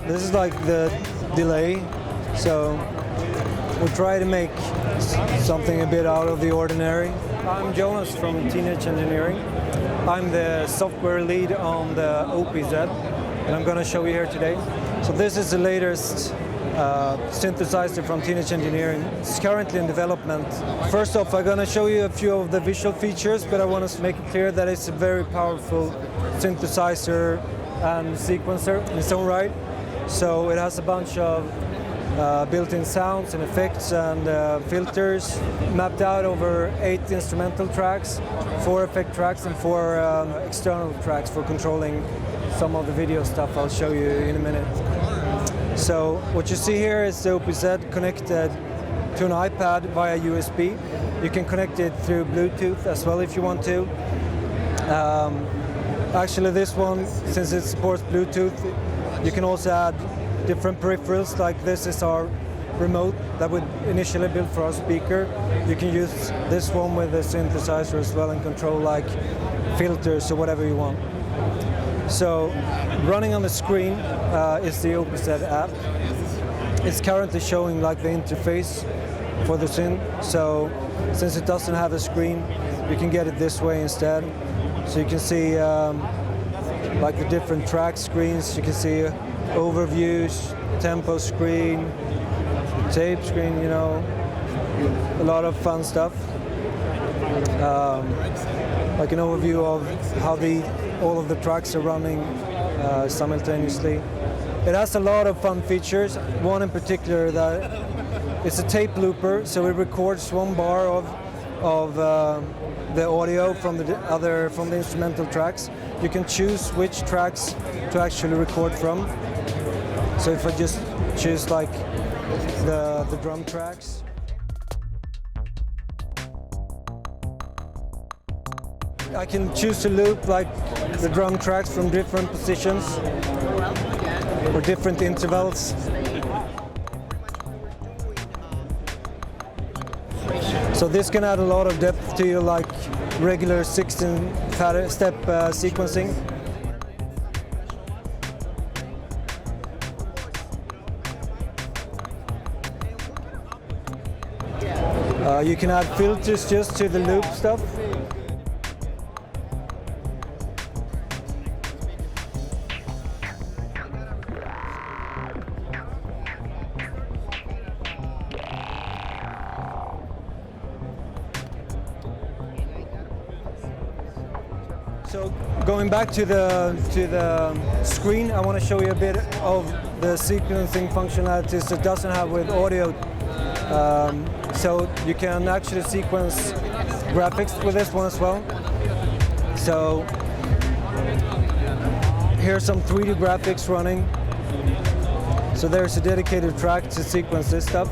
this is like the delay. So we'll try to make something a bit out of the ordinary. I'm Jonas from Teenage Engineering. I'm the software lead on the OPZ, and I'm going to show you here today. So this is the latest synthesizer from Teenage Engineering. It's currently in development. First off, I'm going to show you a few of the visual features, but I want to make it clear that it's a very powerful synthesizer and sequencer in its own right. So it has a bunch of built-in sounds and effects and filters mapped out over 8 instrumental tracks, 4 effect tracks and 4 external tracks for controlling some of the video stuff I'll show you in a minute. So what you see here is the OPZ connected to an iPad via USB. You can connect it through Bluetooth as well if you want to. Actually this one, since it supports Bluetooth, you can also add different peripherals. Like this is our remote that we initially built for our speaker. You can use this one with the synthesizer as well and control like filters or whatever you want. So running on the screen is the OPZ app. It's currently showing like the interface for the synth. So since it doesn't have a screen, you can get it this way instead. So you can see like the different track screens. You can see overviews, tempo screen, tape screen, you know, a lot of fun stuff. Like an overview of how all of the tracks are running simultaneously. It has a lot of fun features. One in particular that it's a tape looper, so it records 1 bar of the audio from the instrumental tracks. You can choose which tracks to actually record from. So if I just choose like the drum tracks. I can choose to loop like the drum tracks from different positions or different intervals. So this can add a lot of depth to your like regular 16-step sequencing. You can add filters just to the loop stuff. So going back to the screen, I want to show you a bit of the sequencing functionalities it doesn't have with audio. So you can actually sequence graphics with this one as well. So here's some 3D graphics running. So there's a dedicated track to sequence this stuff.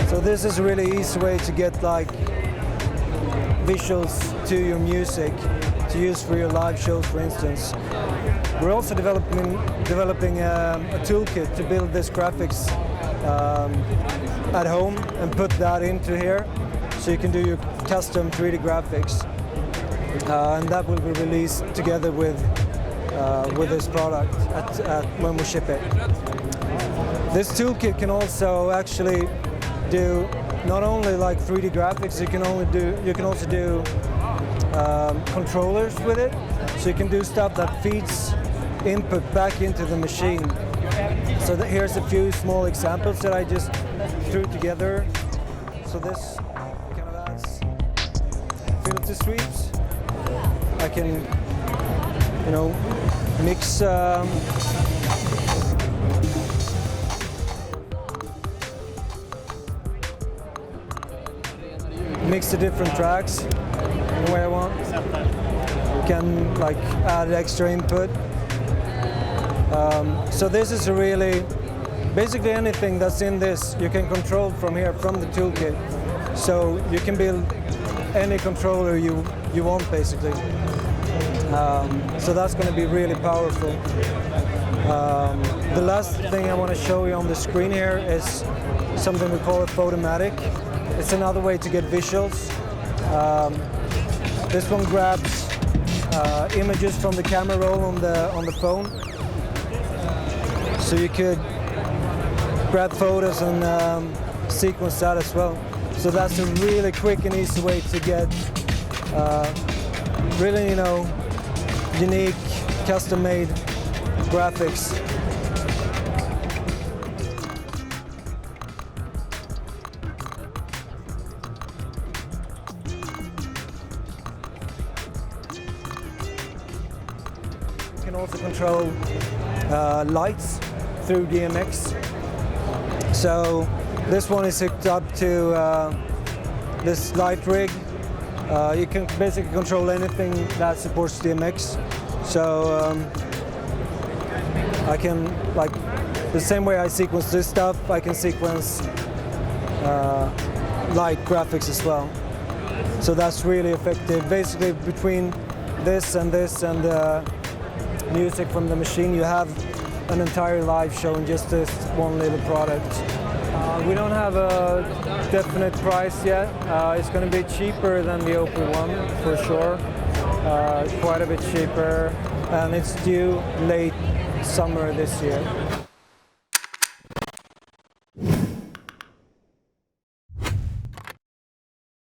So this is a really easy way to get like visuals to your music to use for your live shows, for instance. We're also developing a toolkit to build this graphics at home and put that into here, so you can do your custom 3D graphics, and that will be released together with this product when we ship it. This toolkit can also actually do not only like 3D graphics, you can also do controllers with it, so you can do stuff that feeds input back into the machine. So here's a few small examples that I just threw together. So this kind of adds filter sweeps. I can, you know, mix mix the different tracks the way I want. Can like add extra input. So this is really basically anything that's in this you can control from here, from the toolkit. So you can build any controller you want basically. So that's going to be really powerful. The last thing I want to show you on the screen here is something we call a Photomatix. It's another way to get visuals. This one grabs images from the camera roll on the phone. So you could grab photos and sequence that as well. So that's a really quick and easy way to get really, unique, custom-made graphics. You can also control lights through DMX. So this one is hooked up to this light rig. You can basically control anything that supports DMX. So I can, like, the same way I sequence this stuff, I can sequence light graphics as well. So that's really effective. Basically, between this and music from the machine, you have an entire live show in just this one little product. We don't have a definite price yet. It's going to be cheaper than the OP1 for sure, quite a bit cheaper, and it's due late summer this year.